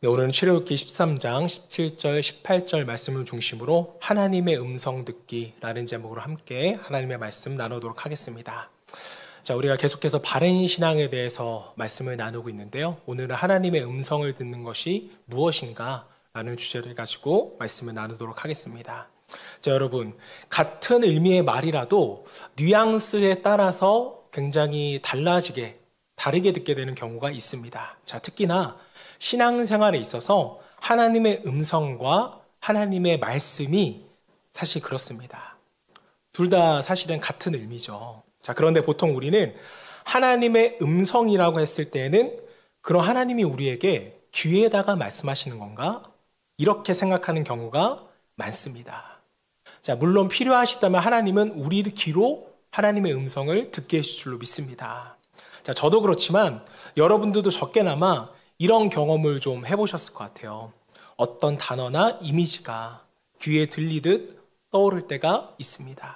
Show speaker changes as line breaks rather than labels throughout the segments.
네, 오늘은 출애굽기 13장 17절, 18절 말씀을 중심으로 하나님의 음성 듣기라는 제목으로 함께 하나님의 말씀 나누도록 하겠습니다. 자, 우리가 계속해서 바른 신앙에 대해서 말씀을 나누고 있는데요. 오늘은 하나님의 음성을 듣는 것이 무엇인가 라는 주제를 가지고 말씀을 나누도록 하겠습니다. 자, 여러분, 같은 의미의 말이라도 뉘앙스에 따라서 굉장히 다르게 듣게 되는 경우가 있습니다. 자, 특히나 신앙생활에 있어서 하나님의 음성과 하나님의 말씀이 사실 그렇습니다. 둘 다 사실은 같은 의미죠. 자, 그런데 보통 우리는 하나님의 음성이라고 했을 때에는 그런 하나님이 우리에게 귀에다가 말씀하시는 건가? 이렇게 생각하는 경우가 많습니다. 자, 물론 필요하시다면 하나님은 우리 귀로 하나님의 음성을 듣게 해줄 줄로 믿습니다. 자, 저도 그렇지만 여러분들도 적게나마 이런 경험을 좀 해보셨을 것 같아요. 어떤 단어나 이미지가 귀에 들리듯 떠오를 때가 있습니다.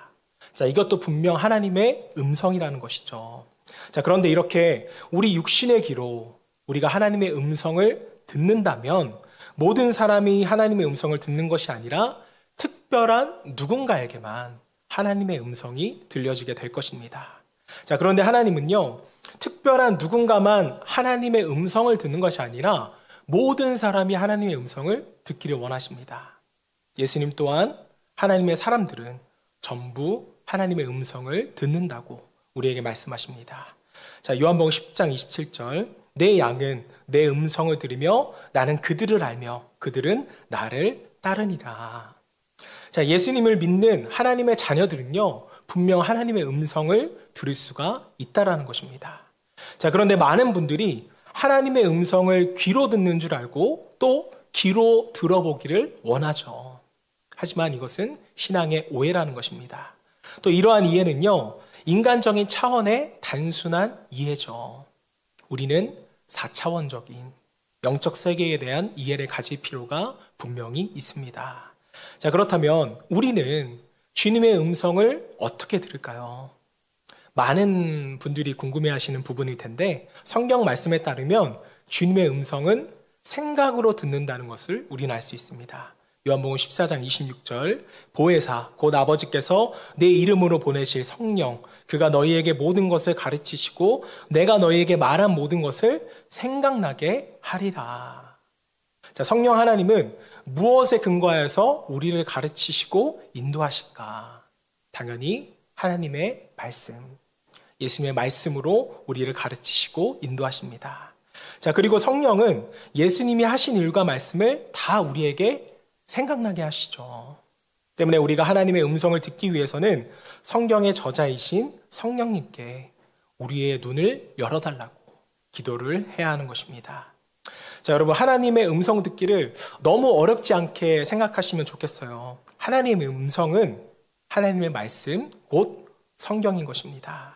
자, 이것도 분명 하나님의 음성이라는 것이죠. 자, 그런데 이렇게 우리 육신의 귀로 우리가 하나님의 음성을 듣는다면 모든 사람이 하나님의 음성을 듣는 것이 아니라 특별한 누군가에게만 하나님의 음성이 들려지게 될 것입니다. 자, 그런데 하나님은요, 특별한 누군가만 하나님의 음성을 듣는 것이 아니라 모든 사람이 하나님의 음성을 듣기를 원하십니다. 예수님 또한 하나님의 사람들은 전부 하나님의 음성을 듣는다고 우리에게 말씀하십니다. 자, 요한복음 10장 27절, 내 양은 내 음성을 들으며 나는 그들을 알며 그들은 나를 따르니라. 자, 예수님을 믿는 하나님의 자녀들은요, 분명 하나님의 음성을 들을 수가 있다라는 것입니다. 자, 그런데 많은 분들이 하나님의 음성을 귀로 듣는 줄 알고 또 귀로 들어보기를 원하죠. 하지만 이것은 신앙의 오해라는 것입니다. 또 이러한 이해는요, 인간적인 차원의 단순한 이해죠. 우리는 4차원적인 영적 세계에 대한 이해를 가질 필요가 분명히 있습니다. 자, 그렇다면 우리는 주님의 음성을 어떻게 들을까요? 많은 분들이 궁금해하시는 부분일 텐데 성경 말씀에 따르면 주님의 음성은 생각으로 듣는다는 것을 우리는 알 수 있습니다. 요한복음 14장 26절, 보혜사 곧 아버지께서 내 이름으로 보내실 성령, 그가 너희에게 모든 것을 가르치시고 내가 너희에게 말한 모든 것을 생각나게 하리라. 자, 성령 하나님은 무엇에 근거해서 우리를 가르치시고 인도하실까? 당연히 하나님의 말씀, 예수님의 말씀으로 우리를 가르치시고 인도하십니다. 자, 그리고 성령은 예수님이 하신 일과 말씀을 다 우리에게 생각나게 하시죠. 때문에 우리가 하나님의 음성을 듣기 위해서는 성경의 저자이신 성령님께 우리의 눈을 열어달라고 기도를 해야 하는 것입니다. 자, 여러분, 하나님의 음성 듣기를 너무 어렵지 않게 생각하시면 좋겠어요. 하나님의 음성은 하나님의 말씀, 곧 성경인 것입니다.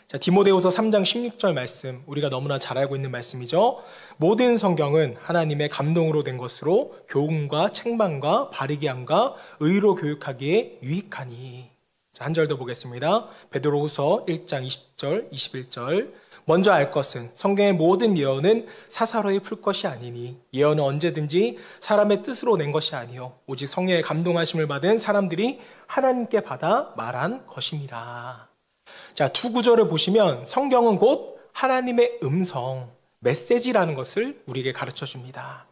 자, 디모데후서 3장 16절 말씀, 우리가 너무나 잘 알고 있는 말씀이죠. 모든 성경은 하나님의 감동으로 된 것으로 교훈과 책망과 바르게 함과 의로 교육하기에 유익하니. 자, 한 절 더 보겠습니다. 베드로후서 1장 20절, 21절. 먼저 알 것은 성경의 모든 예언은 사사로이 풀 것이 아니니 예언은 언제든지 사람의 뜻으로 낸 것이 아니요 오직 성령의 감동하심을 받은 사람들이 하나님께 받아 말한 것임이라. 자, 두 구절을 보시면 성경은 곧 하나님의 음성, 메시지라는 것을 우리에게 가르쳐 줍니다.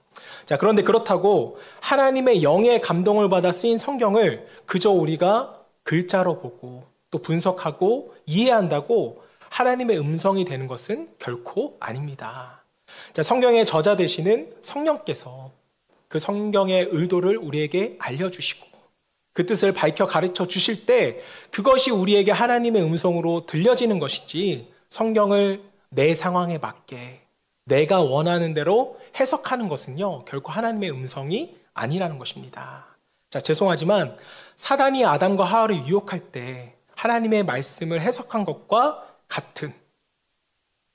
자, 그런데 그렇다고 하나님의 영의 감동을 받아 쓰인 성경을 그저 우리가 글자로 보고 또 분석하고 이해한다고 하나님의 음성이 되는 것은 결코 아닙니다. 자, 성경의 저자 되시는 성령께서 그 성경의 의도를 우리에게 알려주시고 그 뜻을 밝혀 가르쳐 주실 때 그것이 우리에게 하나님의 음성으로 들려지는 것이지 성경을 내 상황에 맞게 내가 원하는 대로 해석하는 것은요, 결코 하나님의 음성이 아니라는 것입니다. 자, 죄송하지만 사단이 아담과 하와를 유혹할 때 하나님의 말씀을 해석한 것과 같은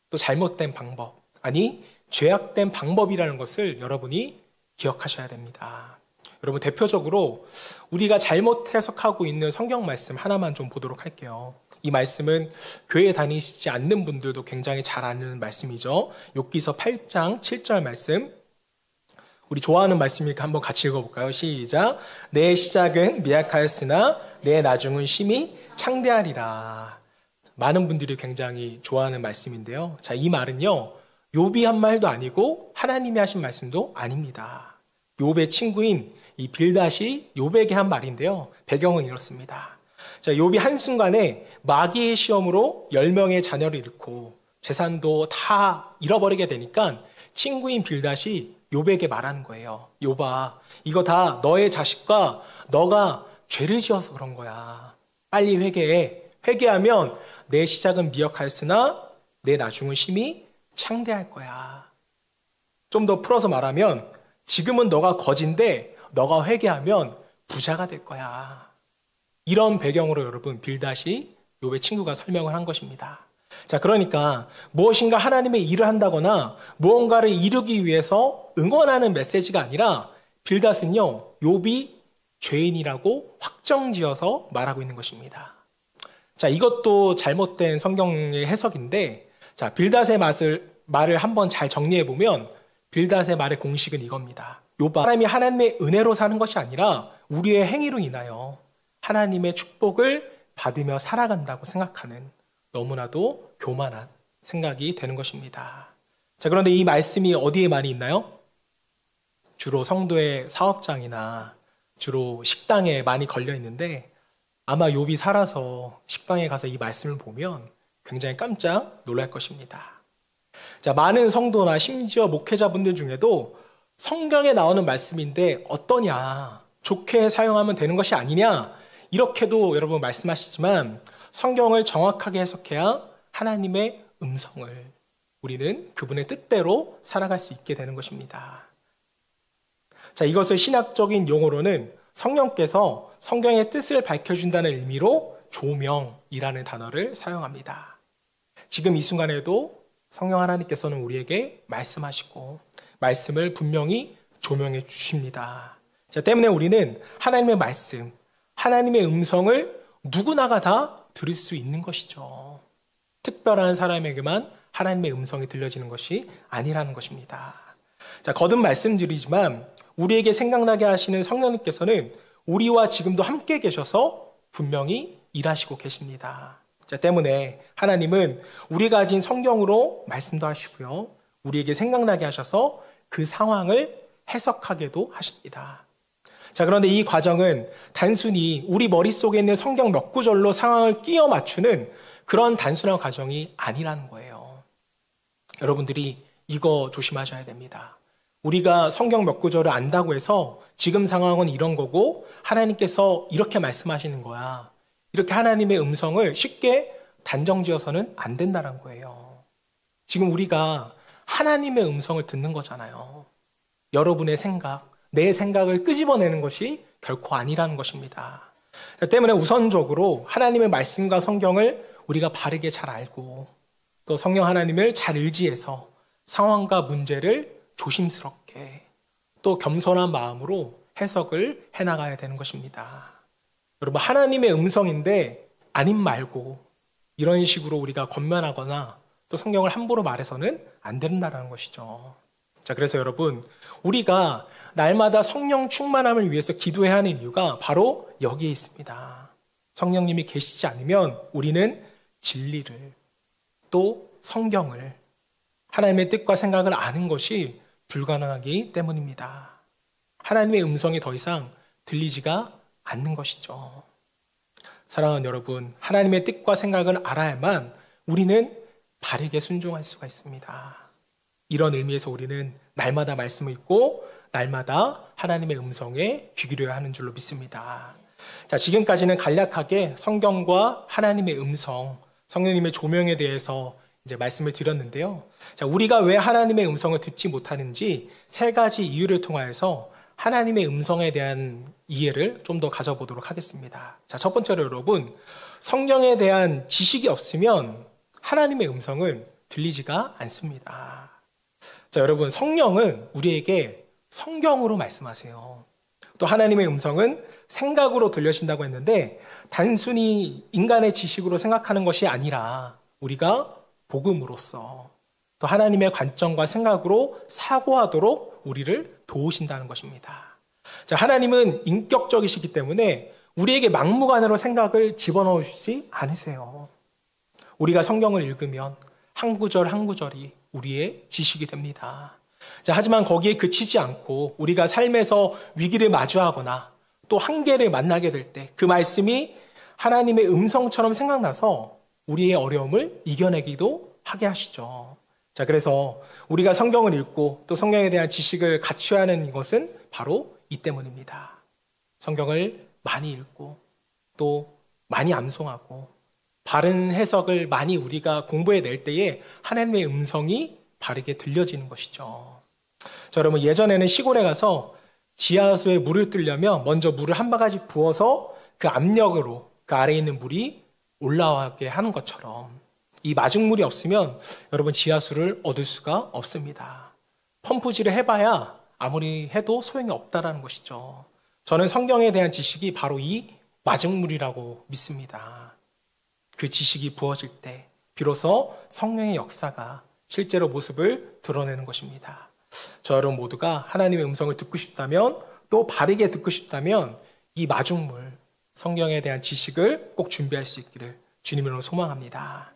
또 잘못된 방법, 아니 죄악된 방법이라는 것을 여러분이 기억하셔야 됩니다. 여러분, 대표적으로 우리가 잘못 해석하고 있는 성경 말씀 하나만 좀 보도록 할게요. 이 말씀은 교회 다니시지 않는 분들도 굉장히 잘 아는 말씀이죠. 욥기서 8장 7절 말씀. 우리 좋아하는 말씀이니까 한번 같이 읽어볼까요? 시작. 내 시작은 미약하였으나 내 나중은 심히 창대하리라. 많은 분들이 굉장히 좋아하는 말씀인데요. 자, 이 말은요, 욥이 한 말도 아니고 하나님이 하신 말씀도 아닙니다. 욥의 친구인 이 빌닷이 욥에게 한 말인데요. 배경은 이렇습니다. 자, 욥이 한순간에 마귀의 시험으로 10명의 자녀를 잃고 재산도 다 잃어버리게 되니까 친구인 빌닷이 욥에게 말하는 거예요. 욥아, 이거 다 너의 자식과 너가 죄를 지어서 그런 거야. 빨리 회개해. 회개하면 내 시작은 미약하였으나 내 나중은 심히 창대할 거야. 좀 더 풀어서 말하면 지금은 너가 거지인데 너가 회개하면 부자가 될 거야. 이런 배경으로 여러분 빌닷이 욥의 친구가 설명을 한 것입니다. 자, 그러니까 무엇인가 하나님의 일을 한다거나 무언가를 이루기 위해서 응원하는 메시지가 아니라 빌닷은요, 욥이 죄인이라고 확정지어서 말하고 있는 것입니다. 자, 이것도 잘못된 성경의 해석인데, 자, 빌닷의 말을 한번 잘 정리해 보면 빌닷의 말의 공식은 이겁니다. 욥아, 사람이 하나님의 은혜로 사는 것이 아니라 우리의 행위로 인하여 하나님의 축복을 받으며 살아간다고 생각하는 너무나도 교만한 생각이 되는 것입니다. 자, 그런데 이 말씀이 어디에 많이 있나요? 주로 성도의 사업장이나 주로 식당에 많이 걸려 있는데, 아마 욥이 살아서 식당에 가서 이 말씀을 보면 굉장히 깜짝 놀랄 것입니다. 자, 많은 성도나 심지어 목회자분들 중에도 성경에 나오는 말씀인데 어떠냐, 좋게 사용하면 되는 것이 아니냐, 이렇게도 여러분 말씀하시지만 성경을 정확하게 해석해야 하나님의 음성을 우리는 그분의 뜻대로 살아갈 수 있게 되는 것입니다. 자, 이것을 신학적인 용어로는 성령께서 성경의 뜻을 밝혀준다는 의미로 조명이라는 단어를 사용합니다. 지금 이 순간에도 성령 하나님께서는 우리에게 말씀하시고 말씀을 분명히 조명해 주십니다. 자, 때문에 우리는 하나님의 말씀, 하나님의 음성을 누구나가 다 들을 수 있는 것이죠. 특별한 사람에게만 하나님의 음성이 들려지는 것이 아니라는 것입니다. 자, 거듭 말씀드리지만 우리에게 생각나게 하시는 성령님께서는 우리와 지금도 함께 계셔서 분명히 일하시고 계십니다. 자, 때문에 하나님은 우리가 가진 성경으로 말씀도 하시고요, 우리에게 생각나게 하셔서 그 상황을 해석하게도 하십니다. 자, 그런데 이 과정은 단순히 우리 머릿속에 있는 성경 몇 구절로 상황을 끼워 맞추는 그런 단순한 과정이 아니라는 거예요. 여러분들이 이거 조심하셔야 됩니다. 우리가 성경 몇 구절을 안다고 해서 지금 상황은 이런 거고 하나님께서 이렇게 말씀하시는 거야, 이렇게 하나님의 음성을 쉽게 단정지어서는 안 된다는 거예요. 지금 우리가 하나님의 음성을 듣는 거잖아요. 여러분의 생각, 내 생각을 끄집어내는 것이 결코 아니라는 것입니다. 때문에 우선적으로 하나님의 말씀과 성경을 우리가 바르게 잘 알고 또 성령 하나님을 잘 의지해서 상황과 문제를 조심스럽게 또 겸손한 마음으로 해석을 해나가야 되는 것입니다. 여러분, 하나님의 음성인데 아님 말고 이런 식으로 우리가 권면하거나 또 성경을 함부로 말해서는 안 된다는 것이죠. 자, 그래서 여러분, 우리가 날마다 성령 충만함을 위해서 기도해야 하는 이유가 바로 여기에 있습니다. 성령님이 계시지 않으면 우리는 진리를 또 성경을 하나님의 뜻과 생각을 아는 것이 불가능하기 때문입니다. 하나님의 음성이 더 이상 들리지가 않는 것이죠. 사랑하는 여러분, 하나님의 뜻과 생각을 알아야만 우리는 바르게 순종할 수가 있습니다. 이런 의미에서 우리는 날마다 말씀을 읽고 날마다 하나님의 음성에 귀 기울여야 하는 줄로 믿습니다. 자, 지금까지는 간략하게 성경과 하나님의 음성, 성령님의 조명에 대해서 이제 말씀을 드렸는데요. 자, 우리가 왜 하나님의 음성을 듣지 못하는지 세 가지 이유를 통하여서 하나님의 음성에 대한 이해를 좀 더 가져보도록 하겠습니다. 자, 첫 번째로 여러분, 성경에 대한 지식이 없으면 하나님의 음성은 들리지가 않습니다. 자, 여러분, 성령은 우리에게 성경으로 말씀하세요. 또 하나님의 음성은 생각으로 들려진다고 했는데 단순히 인간의 지식으로 생각하는 것이 아니라 우리가 복음으로써 또 하나님의 관점과 생각으로 사고하도록 우리를 도우신다는 것입니다. 자, 하나님은 인격적이시기 때문에 우리에게 막무가내로 생각을 집어넣으시지 않으세요. 우리가 성경을 읽으면 한 구절 한 구절이 우리의 지식이 됩니다. 자, 하지만 거기에 그치지 않고 우리가 삶에서 위기를 마주하거나 또 한계를 만나게 될 때 그 말씀이 하나님의 음성처럼 생각나서 우리의 어려움을 이겨내기도 하게 하시죠. 자, 그래서 우리가 성경을 읽고 또 성경에 대한 지식을 갖춰야 하는 것은 바로 이 때문입니다. 성경을 많이 읽고 또 많이 암송하고 바른 해석을 많이 우리가 공부해낼 때에 하나님의 음성이 바르게 들려지는 것이죠. 자, 여러분, 예전에는 시골에 가서 지하수에 물을 뜨려면 먼저 물을 한 바가지 부어서 그 압력으로 그 아래에 있는 물이 올라가게 하는 것처럼 이 마중물이 없으면 여러분 지하수를 얻을 수가 없습니다. 펌프질을 해봐야 아무리 해도 소용이 없다라는 것이죠. 저는 성경에 대한 지식이 바로 이 마중물이라고 믿습니다. 그 지식이 부어질 때 비로소 성령의 역사가 실제로 모습을 드러내는 것입니다. 저 여러분 모두가 하나님의 음성을 듣고 싶다면 또 바르게 듣고 싶다면 이 마중물 성경에 대한 지식을 꼭 준비할 수 있기를 주님으로 소망합니다.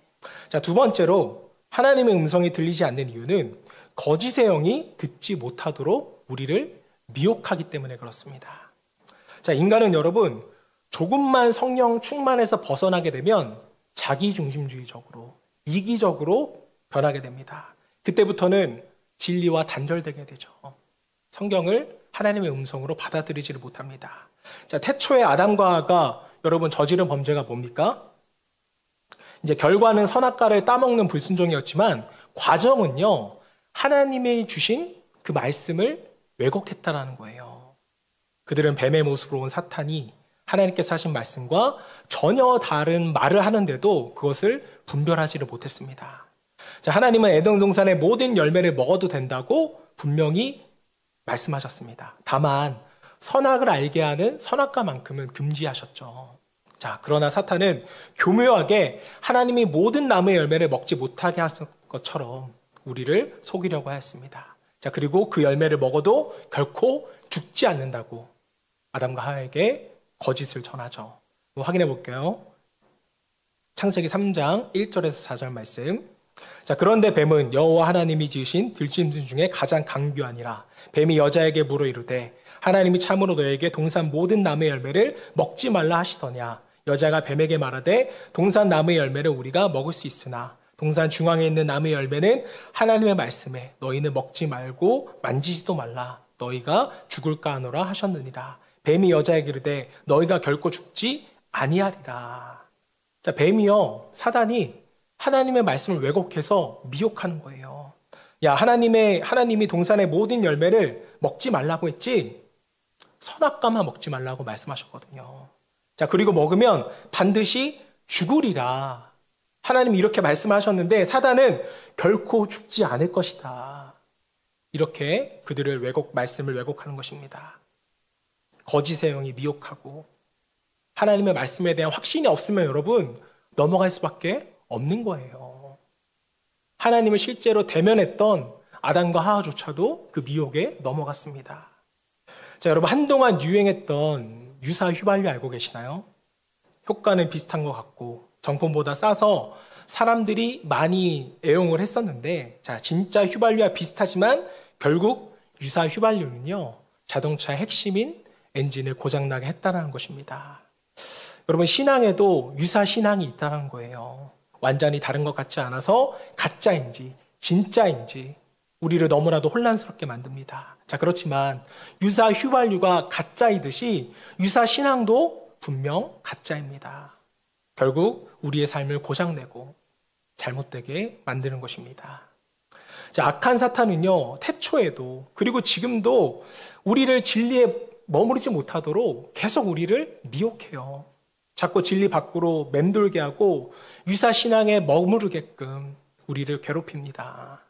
자, 두 번째로 하나님의 음성이 들리지 않는 이유는 거짓의 영이 듣지 못하도록 우리를 미혹하기 때문에 그렇습니다. 자, 인간은 여러분 조금만 성령 충만해서 벗어나게 되면 자기중심주의적으로 이기적으로 변하게 됩니다. 그때부터는 진리와 단절되게 되죠. 성경을 하나님의 음성으로 받아들이지를 못합니다. 자, 태초에 아담과 하와가 여러분 저지른 범죄가 뭡니까? 이제 결과는 선악과를 따먹는 불순종이었지만 과정은요, 하나님이 주신 그 말씀을 왜곡했다라는 거예요. 그들은 뱀의 모습으로 온 사탄이 하나님께서 하신 말씀과 전혀 다른 말을 하는데도 그것을 분별하지를 못했습니다. 자, 하나님은 에덴 동산의 모든 열매를 먹어도 된다고 분명히 말씀하셨습니다. 다만 선악을 알게 하는 선악과만큼은 금지하셨죠. 자, 그러나 사탄은 교묘하게 하나님이 모든 나무의 열매를 먹지 못하게 하신 것처럼 우리를 속이려고 하였습니다. 자, 그리고 그 열매를 먹어도 결코 죽지 않는다고 아담과 하와에게 거짓을 전하죠. 확인해 볼게요. 창세기 3장 1절에서 4절 말씀. 자, 그런데 뱀은 여호와 하나님이 지으신 들짐승 중에 가장 강교하니라. 뱀이 여자에게 물어 이르되 하나님이 참으로 너에게 동산 모든 나무의 열매를 먹지 말라 하시더냐. 여자가 뱀에게 말하되 동산 나무의 열매를 우리가 먹을 수 있으나 동산 중앙에 있는 나무의 열매는 하나님의 말씀에 너희는 먹지 말고 만지지도 말라. 너희가 죽을까 하노라 하셨느니라. 뱀이 여자에게 이르되 너희가 결코 죽지 아니하리라. 자, 뱀이요, 사단이 하나님의 말씀을 왜곡해서 미혹하는 거예요. 야, 하나님이 동산의 모든 열매를 먹지 말라고 했지 선악과만 먹지 말라고 말씀하셨거든요. 자, 그리고 먹으면 반드시 죽으리라. 하나님이 이렇게 말씀하셨는데 사단은 결코 죽지 않을 것이다. 이렇게 그들을 말씀을 왜곡하는 것입니다. 거짓의 영이 미혹하고 하나님의 말씀에 대한 확신이 없으면 여러분 넘어갈 수밖에 없는 거예요. 하나님을 실제로 대면했던 아담과 하와조차도 그 미혹에 넘어갔습니다. 자, 여러분 한동안 유행했던 유사 휘발유 알고 계시나요? 효과는 비슷한 것 같고 정품보다 싸서 사람들이 많이 애용을 했었는데, 자, 진짜 휘발유와 비슷하지만 결국 유사 휘발유는요, 자동차의 핵심인 엔진을 고장나게 했다는 것입니다. 여러분 신앙에도 유사 신앙이 있다는 거예요. 완전히 다른 것 같지 않아서 가짜인지 진짜인지 우리를 너무나도 혼란스럽게 만듭니다. 자, 그렇지만 유사 휘발유가 가짜이듯이 유사 신앙도 분명 가짜입니다. 결국 우리의 삶을 고장내고 잘못되게 만드는 것입니다. 자, 악한 사탄은요, 태초에도 그리고 지금도 우리를 진리에 머무르지 못하도록 계속 우리를 미혹해요. 자꾸 진리 밖으로 맴돌게 하고 유사 신앙에 머무르게끔 우리를 괴롭힙니다.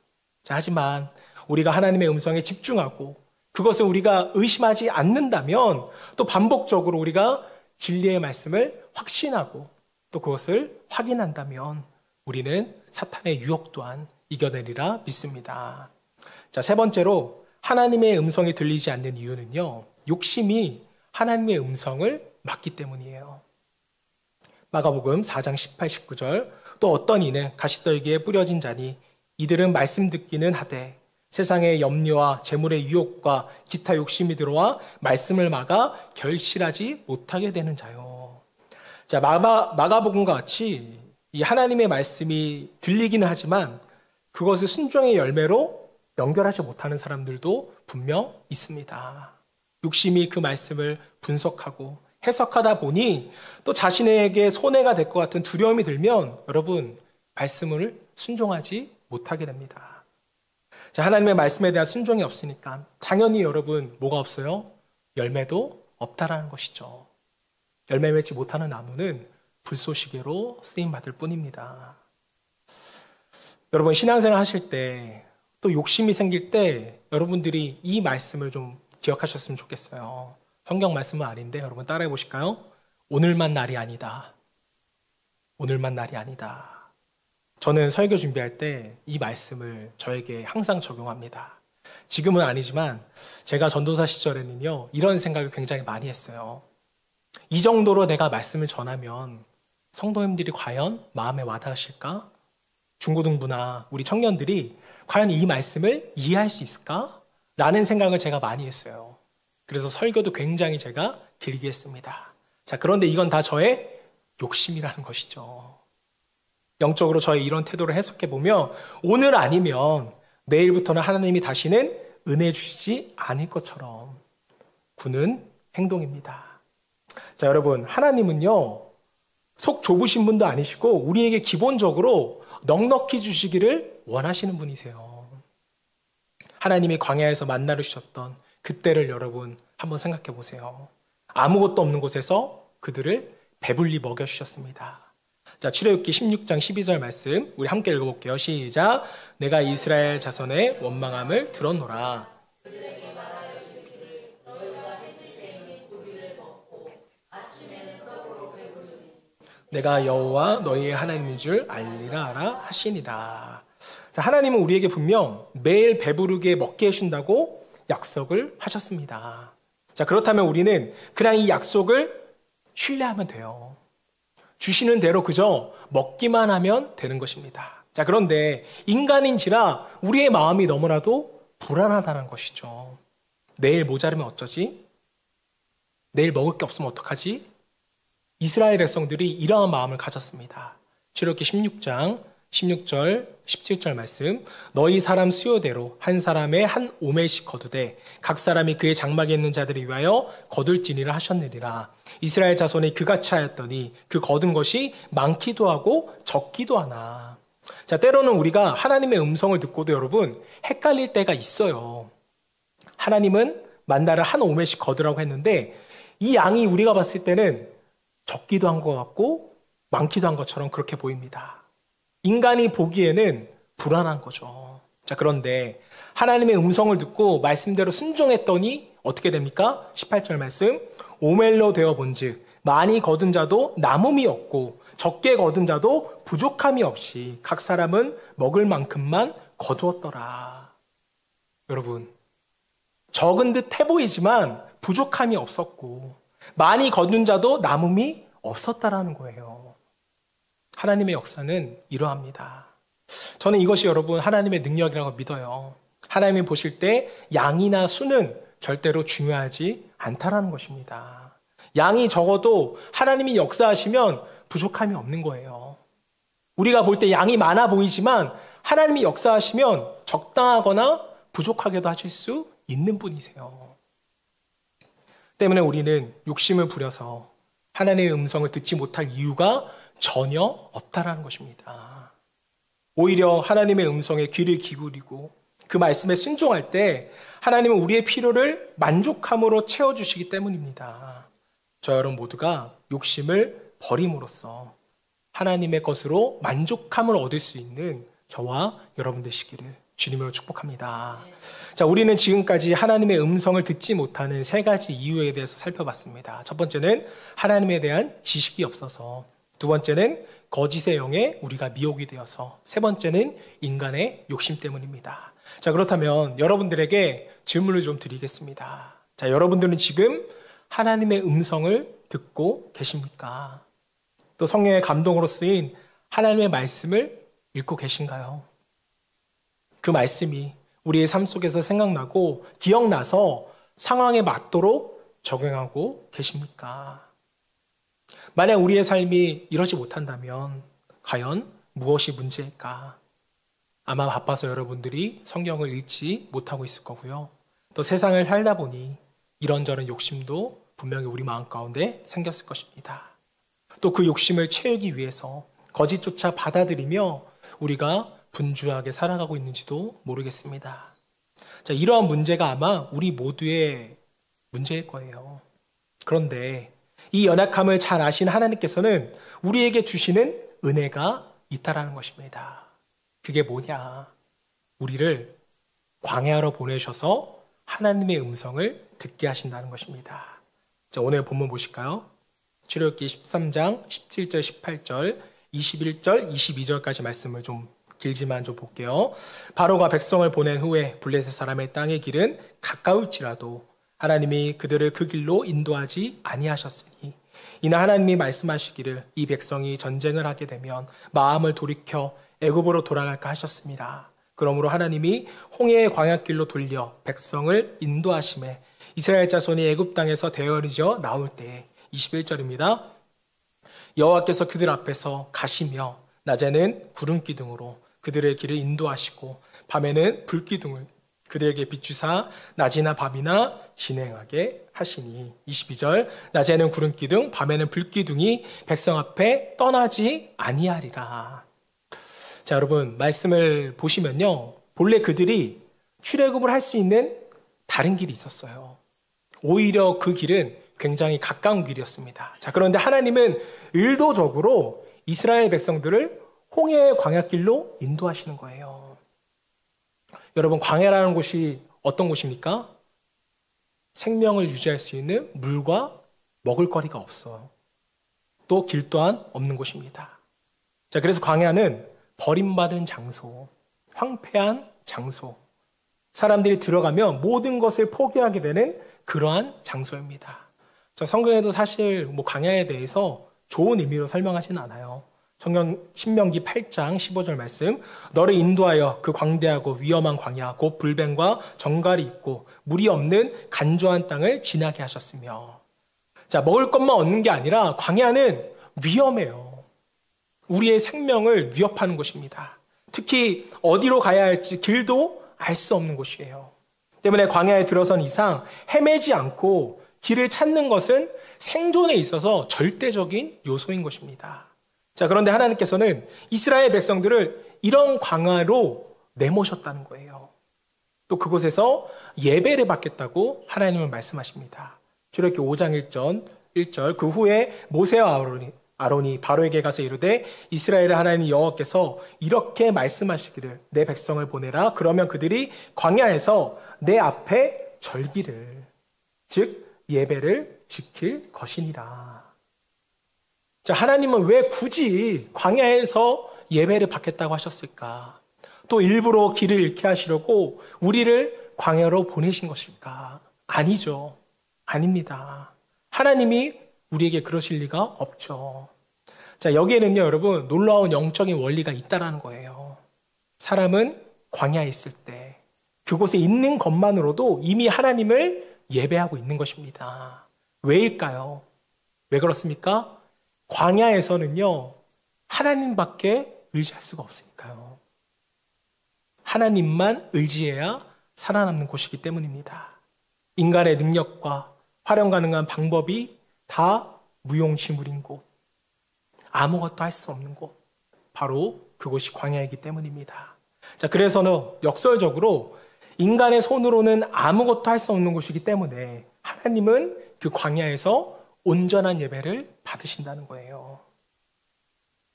자, 하지만 우리가 하나님의 음성에 집중하고 그것을 우리가 의심하지 않는다면 또 반복적으로 우리가 진리의 말씀을 확신하고 또 그것을 확인한다면 우리는 사탄의 유혹 또한 이겨내리라 믿습니다. 자, 세 번째로 하나님의 음성이 들리지 않는 이유는요, 욕심이 하나님의 음성을 막기 때문이에요. 마가복음 4장 18, 19절, 또 어떤 이는 가시떨기에 뿌려진 자니 이들은 말씀 듣기는 하되 세상의 염려와 재물의 유혹과 기타 욕심이 들어와 말씀을 막아 결실하지 못하게 되는 자요. 자, 마가복음과 같이 이 하나님의 말씀이 들리기는 하지만 그것을 순종의 열매로 연결하지 못하는 사람들도 분명 있습니다. 욕심이 그 말씀을 분석하고 해석하다 보니 또 자신에게 손해가 될 것 같은 두려움이 들면 여러분, 말씀을 순종하지 못하게 됩니다. 자, 하나님의 말씀에 대한 순종이 없으니까 당연히 여러분 뭐가 없어요? 열매도 없다라는 것이죠. 열매 맺지 못하는 나무는 불쏘시개로 쓰임받을 뿐입니다. 여러분, 신앙생활 하실 때 또 욕심이 생길 때 여러분들이 이 말씀을 좀 기억하셨으면 좋겠어요. 성경 말씀은 아닌데 여러분 따라해 보실까요? 오늘만 날이 아니다. 오늘만 날이 아니다. 저는 설교 준비할 때 이 말씀을 저에게 항상 적용합니다. 지금은 아니지만 제가 전도사 시절에는요, 이런 생각을 굉장히 많이 했어요. 이 정도로 내가 말씀을 전하면 성도님들이 과연 마음에 와닿으실까? 중고등부나 우리 청년들이 과연 이 말씀을 이해할 수 있을까? 라는 생각을 제가 많이 했어요. 그래서 설교도 굉장히 제가 길게 했습니다. 자, 그런데 이건 다 저의 욕심이라는 것이죠. 영적으로 저의 이런 태도를 해석해보면 오늘 아니면 내일부터는 하나님이 다시는 은혜 주시지 않을 것처럼 구는 행동입니다. 자, 여러분, 하나님은요, 속 좁으신 분도 아니시고 우리에게 기본적으로 넉넉히 주시기를 원하시는 분이세요. 하나님이 광야에서 만나를 주셨던 그때를 여러분 한번 생각해 보세요. 아무것도 없는 곳에서 그들을 배불리 먹여주셨습니다. 자, 출애굽기 16장 12절 말씀 우리 함께 읽어볼게요. 시작. 내가 이스라엘 자손의 원망함을 들었노라. 내가 여호와 너희의 하나님인 줄 알리라 하라 하시니라. 자, 하나님은 우리에게 분명 매일 배부르게 먹게 해준다고 약속을 하셨습니다. 자, 그렇다면 우리는 그냥 이 약속을 신뢰하면 돼요. 주시는 대로 그저 먹기만 하면 되는 것입니다. 자, 그런데 인간인지라 우리의 마음이 너무나도 불안하다는 것이죠. 내일 모자르면 어쩌지? 내일 먹을 게 없으면 어떡하지? 이스라엘 백성들이 이러한 마음을 가졌습니다. 출애굽기 16장 16절 17절 말씀, 너희 사람 수요대로 한 사람의 한 오멜씩 거두되 각 사람이 그의 장막에 있는 자들을 위하여 거둘지니라 하셨느니라. 이스라엘 자손이 그같이 하였더니 그 거둔 것이 많기도 하고 적기도 하나. 자, 때로는 우리가 하나님의 음성을 듣고도 여러분 헷갈릴 때가 있어요. 하나님은 만나를 한 오멜씩 거두라고 했는데 이 양이 우리가 봤을 때는 적기도 한 것 같고 많기도 한 것처럼 그렇게 보입니다. 인간이 보기에는 불안한 거죠. 자, 그런데 하나님의 음성을 듣고 말씀대로 순종했더니 어떻게 됩니까? 18절 말씀, 오멜로 되어 본즉 많이 거둔 자도 남음이 없고 적게 거둔 자도 부족함이 없이 각 사람은 먹을 만큼만 거두었더라. 여러분, 적은 듯 해 보이지만 부족함이 없었고 많이 거둔 자도 남음이 없었다라는 거예요. 하나님의 역사는 이러합니다. 저는 이것이 여러분 하나님의 능력이라고 믿어요. 하나님이 보실 때 양이나 수는 절대로 중요하지 않다라는 것입니다. 양이 적어도 하나님이 역사하시면 부족함이 없는 거예요. 우리가 볼 때 양이 많아 보이지만 하나님이 역사하시면 적당하거나 부족하게도 하실 수 있는 분이세요. 때문에 우리는 욕심을 부려서 하나님의 음성을 듣지 못할 이유가 전혀 없다라는 것입니다. 오히려 하나님의 음성에 귀를 기울이고 그 말씀에 순종할 때 하나님은 우리의 필요를 만족함으로 채워주시기 때문입니다. 저 여러분 모두가 욕심을 버림으로써 하나님의 것으로 만족함을 얻을 수 있는 저와 여러분 되시기를 주님으로 축복합니다. 자, 우리는 지금까지 하나님의 음성을 듣지 못하는 세 가지 이유에 대해서 살펴봤습니다. 첫 번째는 하나님에 대한 지식이 없어서, 두 번째는 거짓의 영에 우리가 미혹이 되어서, 세 번째는 인간의 욕심 때문입니다. 자, 그렇다면 여러분들에게 질문을 좀 드리겠습니다. 자, 여러분들은 지금 하나님의 음성을 듣고 계십니까? 또 성령의 감동으로 쓰인 하나님의 말씀을 읽고 계신가요? 그 말씀이 우리의 삶 속에서 생각나고 기억나서 상황에 맞도록 적용하고 계십니까? 만약 우리의 삶이 이러지 못한다면 과연 무엇이 문제일까? 아마 바빠서 여러분들이 성경을 읽지 못하고 있을 거고요. 또 세상을 살다 보니 이런저런 욕심도 분명히 우리 마음 가운데 생겼을 것입니다. 또 그 욕심을 채우기 위해서 거짓조차 받아들이며 우리가 분주하게 살아가고 있는지도 모르겠습니다. 자, 이러한 문제가 아마 우리 모두의 문제일 거예요. 그런데 이 연약함을 잘 아신 하나님께서는 우리에게 주시는 은혜가 있다라는 것입니다. 그게 뭐냐? 우리를 광야로 보내셔서 하나님의 음성을 듣게 하신다는 것입니다. 자, 오늘 본문 보실까요? 출애굽기 13장 17절, 18절, 21절, 22절까지 말씀을 좀 길지만 좀 볼게요. 바로가 백성을 보낸 후에 블레셋 사람의 땅의 길은 가까울지라도 하나님이 그들을 그 길로 인도하지 아니하셨으니 이는 하나님이 말씀하시기를 이 백성이 전쟁을 하게 되면 마음을 돌이켜 애굽으로 돌아갈까 하셨습니다. 그러므로 하나님이 홍해의 광야길로 돌려 백성을 인도하심에 이스라엘 자손이 애굽 땅에서 대열이져 나올 때에 21절입니다. 여호와께서 그들 앞에서 가시며 낮에는 구름 기둥으로 그들의 길을 인도하시고 밤에는 불 기둥을 그들에게 비추사 낮이나 밤이나 진행하게 하시니 22절 낮에는 구름 기둥 밤에는 불 기둥이 백성 앞에 떠나지 아니하리라. 자, 여러분 말씀을 보시면요, 본래 그들이 출애굽을 할 수 있는 다른 길이 있었어요. 오히려 그 길은 굉장히 가까운 길이었습니다. 자, 그런데 하나님은 의도적으로 이스라엘 백성들을 홍해의 광야길로 인도하시는 거예요. 여러분, 광야라는 곳이 어떤 곳입니까? 생명을 유지할 수 있는 물과 먹을 거리가 없어요. 또 길 또한 없는 곳입니다. 자, 그래서 광야는 버림받은 장소, 황폐한 장소, 사람들이 들어가면 모든 것을 포기하게 되는 그러한 장소입니다. 자, 성경에도 사실 광야에 대해서 좋은 의미로 설명하지는 않아요. 성경 신명기 8장 15절 말씀, 너를 인도하여 그 광대하고 위험한 광야 곧 불뱀과 정갈이 있고 물이 없는 간조한 땅을 지나게 하셨으며. 자, 먹을 것만 얻는 게 아니라 광야는 위험해요. 우리의 생명을 위협하는 곳입니다. 특히 어디로 가야 할지 길도 알 수 없는 곳이에요. 때문에 광야에 들어선 이상 헤매지 않고 길을 찾는 것은 생존에 있어서 절대적인 요소인 것입니다. 자, 그런데 하나님께서는 이스라엘 백성들을 이런 광야로 내모셨다는 거예요. 또 그곳에서 예배를 받겠다고 하나님은 말씀하십니다. 출애굽기 5장 1절 그 후에 모세와 아론이 바로에게 가서 이르되 이스라엘의 하나님 여호와께서 이렇게 말씀하시기를 내 백성을 보내라. 그러면 그들이 광야에서 내 앞에 절기를 즉 예배를 지킬 것이니라. 자, 하나님은 왜 굳이 광야에서 예배를 받겠다고 하셨을까? 또 일부러 길을 잃게 하시려고 우리를 광야로 보내신 것일까? 아니죠. 아닙니다. 하나님이 우리에게 그러실 리가 없죠. 자, 여기에는요, 여러분, 놀라운 영적인 원리가 있다라는 거예요. 사람은 광야에 있을 때 그곳에 있는 것만으로도 이미 하나님을 예배하고 있는 것입니다. 왜일까요? 왜 그렇습니까? 광야에서는요, 하나님밖에 의지할 수가 없으니까요. 하나님만 의지해야 살아남는 곳이기 때문입니다. 인간의 능력과 활용 가능한 방법이 다 무용지물인 곳, 아무것도 할 수 없는 곳, 바로 그곳이 광야이기 때문입니다. 자, 그래서는 역설적으로 인간의 손으로는 아무것도 할 수 없는 곳이기 때문에 하나님은 그 광야에서 온전한 예배를 받으신다는 거예요.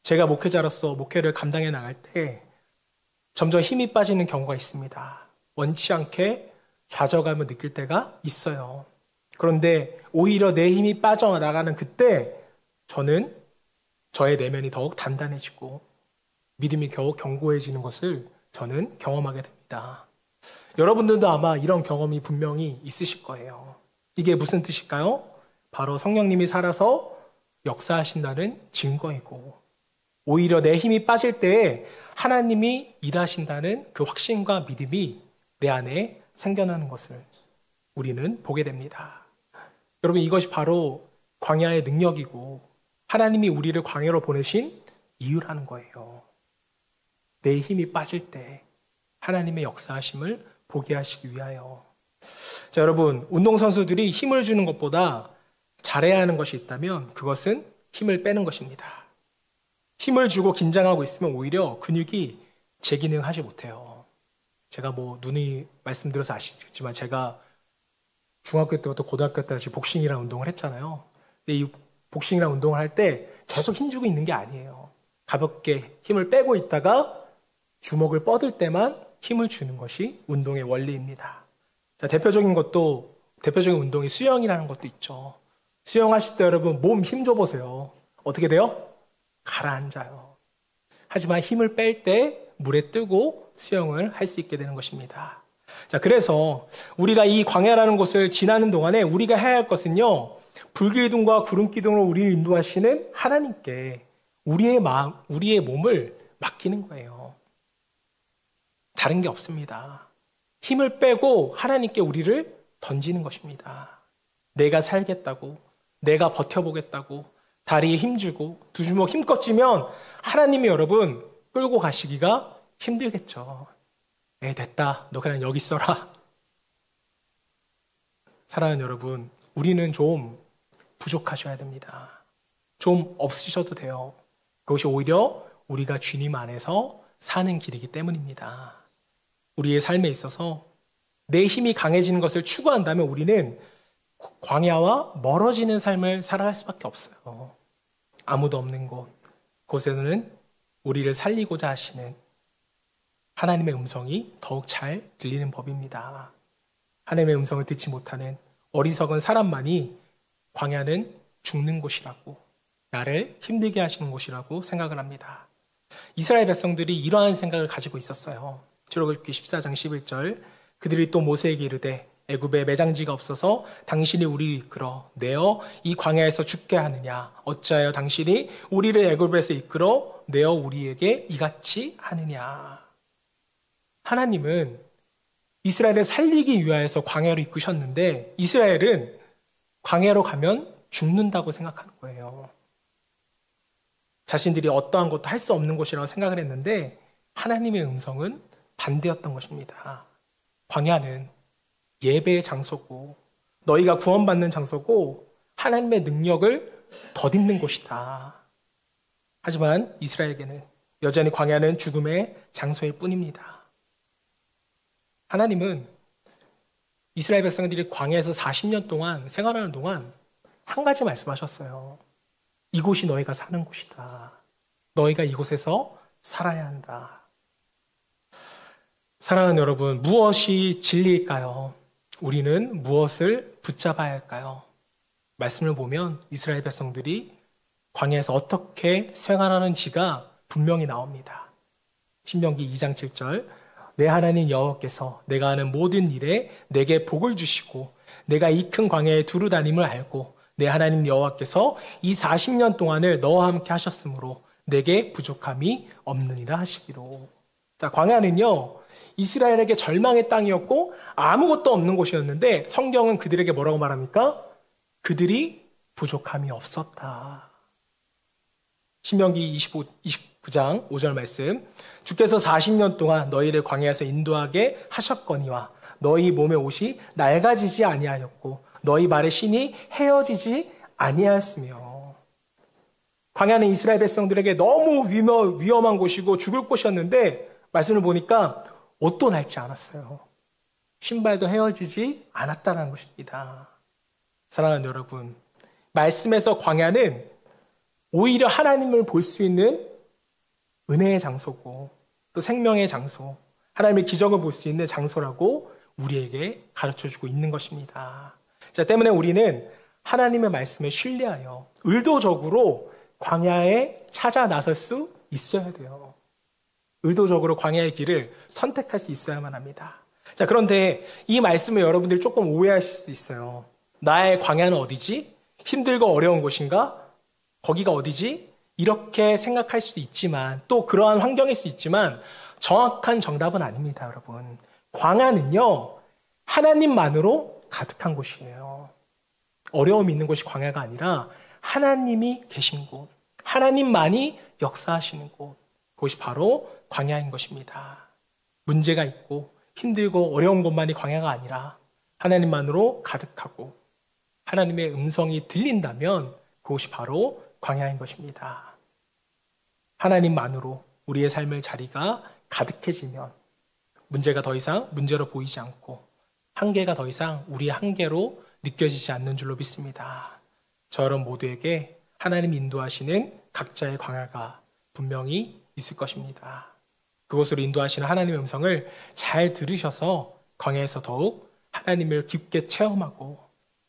제가 목회자로서 목회를 감당해 나갈 때 점점 힘이 빠지는 경우가 있습니다. 원치 않게 좌절감을 느낄 때가 있어요. 그런데 오히려 내 힘이 빠져나가는 그때 저는 저의 내면이 더욱 단단해지고 믿음이 겨우 견고해지는 것을 저는 경험하게 됩니다. 여러분들도 아마 이런 경험이 분명히 있으실 거예요. 이게 무슨 뜻일까요? 바로 성령님이 살아서 역사하신다는 증거이고, 오히려 내 힘이 빠질 때에 하나님이 일하신다는 그 확신과 믿음이 내 안에 생겨나는 것을 우리는 보게 됩니다. 여러분, 이것이 바로 광야의 능력이고 하나님이 우리를 광야로 보내신 이유라는 거예요. 내 힘이 빠질 때 하나님의 역사하심을 보게 하시기 위하여. 자, 여러분, 운동선수들이 힘을 주는 것보다 잘해야 하는 것이 있다면 그것은 힘을 빼는 것입니다. 힘을 주고 긴장하고 있으면 오히려 근육이 재기능하지 못해요. 제가 누누이 말씀드려서 아시겠지만 제가 중학교 때부터 고등학교 때까지 복싱이라는 운동을 했잖아요. 근데 이 복싱이라는 운동을 할 때 계속 힘주고 있는 게 아니에요. 가볍게 힘을 빼고 있다가 주먹을 뻗을 때만 힘을 주는 것이 운동의 원리입니다. 자, 대표적인 운동이 수영이라는 것도 있죠. 수영하실 때 여러분 몸 힘 줘보세요. 어떻게 돼요? 가라앉아요. 하지만 힘을 뺄 때 물에 뜨고 수영을 할 수 있게 되는 것입니다. 자, 그래서 우리가 이 광야라는 곳을 지나는 동안에 우리가 해야 할 것은요, 불기둥과 구름기둥으로 우리를 인도하시는 하나님께 우리의 마음, 우리의 몸을 맡기는 거예요. 다른 게 없습니다. 힘을 빼고 하나님께 우리를 던지는 것입니다. 내가 살겠다고, 내가 버텨보겠다고 다리에 힘주고 두 주먹 힘껏 쥐면 하나님이 여러분 끌고 가시기가 힘들겠죠. 됐다. 너 그냥 여기 있어라. 사랑하는 여러분, 우리는 좀 부족하셔야 됩니다. 좀 없으셔도 돼요. 그것이 오히려 우리가 주님 안에서 사는 길이기 때문입니다. 우리의 삶에 있어서 내 힘이 강해지는 것을 추구한다면 우리는 광야와 멀어지는 삶을 살아갈 수밖에 없어요. 아무도 없는 곳에서는 우리를 살리고자 하시는 하나님의 음성이 더욱 잘 들리는 법입니다. 하나님의 음성을 듣지 못하는 어리석은 사람만이 광야는 죽는 곳이라고, 나를 힘들게 하시는 곳이라고 생각을 합니다. 이스라엘 백성들이 이러한 생각을 가지고 있었어요. 출애굽기 14장 11절, 그들이 또 모세에게 이르되 애굽에 매장지가 없어서 당신이 우리를 이끌어 내어 이 광야에서 죽게 하느냐? 어찌하여 당신이 우리를 애굽에서 이끌어 내어 우리에게 이같이 하느냐? 하나님은 이스라엘을 살리기 위하여서 광야로 이끄셨는데 이스라엘은 광야로 가면 죽는다고 생각하는 거예요. 자신들이 어떠한 것도 할 수 없는 곳이라고 생각을 했는데 하나님의 음성은 반대였던 것입니다. 광야는 예배의 장소고 너희가 구원받는 장소고 하나님의 능력을 덧입는 곳이다. 하지만 이스라엘에게는 여전히 광야는 죽음의 장소일 뿐입니다. 하나님은 이스라엘 백성들이 광야에서 40년 동안 생활하는 동안 한 가지 말씀하셨어요. 이곳이 너희가 사는 곳이다. 너희가 이곳에서 살아야 한다. 사랑하는 여러분, 무엇이 진리일까요? 우리는 무엇을 붙잡아야 할까요? 말씀을 보면 이스라엘 백성들이 광야에서 어떻게 생활하는지가 분명히 나옵니다. 신명기 2장 7절, 내 하나님 여호와께서 내가 하는 모든 일에 내게 복을 주시고 내가 이 큰 광야에 두루 다님을 알고 내 하나님 여호와께서 이 40년 동안을 너와 함께 하셨으므로 내게 부족함이 없느니라 하시기로. 자, 광야는요, 이스라엘에게 절망의 땅이었고 아무것도 없는 곳이었는데 성경은 그들에게 뭐라고 말합니까? 그들이 부족함이 없었다. 신명기 29장 5절 말씀, 주께서 40년 동안 너희를 광야에서 인도하게 하셨거니와 너희 몸의 옷이 낡아지지 아니하였고 너희 발의 신이 헤어지지 아니하였으며. 광야는 이스라엘 백성들에게 너무 위험한 곳이고 죽을 곳이었는데 말씀을 보니까 옷도 낡지 않았어요. 신발도 헤어지지 않았다는 것입니다. 사랑하는 여러분, 말씀에서 광야는 오히려 하나님을 볼 수 있는 은혜의 장소고 또 생명의 장소, 하나님의 기적을 볼 수 있는 장소라고 우리에게 가르쳐주고 있는 것입니다. 자, 때문에 우리는 하나님의 말씀을 신뢰하여 의도적으로 광야에 찾아 나설 수 있어야 돼요. 의도적으로 광야의 길을 선택할 수 있어야만 합니다. 자, 그런데 이 말씀을 여러분들이 조금 오해할 수도 있어요. 나의 광야는 어디지? 힘들고 어려운 곳인가? 거기가 어디지? 이렇게 생각할 수도 있지만, 또 그러한 환경일 수 있지만 정확한 정답은 아닙니다, 여러분. 광야는요, 하나님만으로 가득한 곳이에요. 어려움이 있는 곳이 광야가 아니라 하나님이 계신 곳, 하나님만이 역사하시는 곳, 그것이 바로 광야인 것입니다. 문제가 있고 힘들고 어려운 곳만이 광야가 아니라 하나님만으로 가득하고 하나님의 음성이 들린다면 그것이 바로 광야인 것입니다. 하나님만으로 우리의 삶의 자리가 가득해지면 문제가 더 이상 문제로 보이지 않고 한계가 더 이상 우리의 한계로 느껴지지 않는 줄로 믿습니다. 저 여러분 모두에게 하나님 인도하시는 각자의 광야가 분명히 있을 것입니다. 그곳으로 인도하시는 하나님의 음성을 잘 들으셔서 광야에서 더욱 하나님을 깊게 체험하고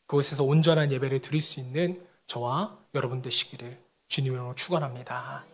그곳에서 온전한 예배를 드릴 수 있는 저와 여러분 되시기를 주님으로 축원합니다.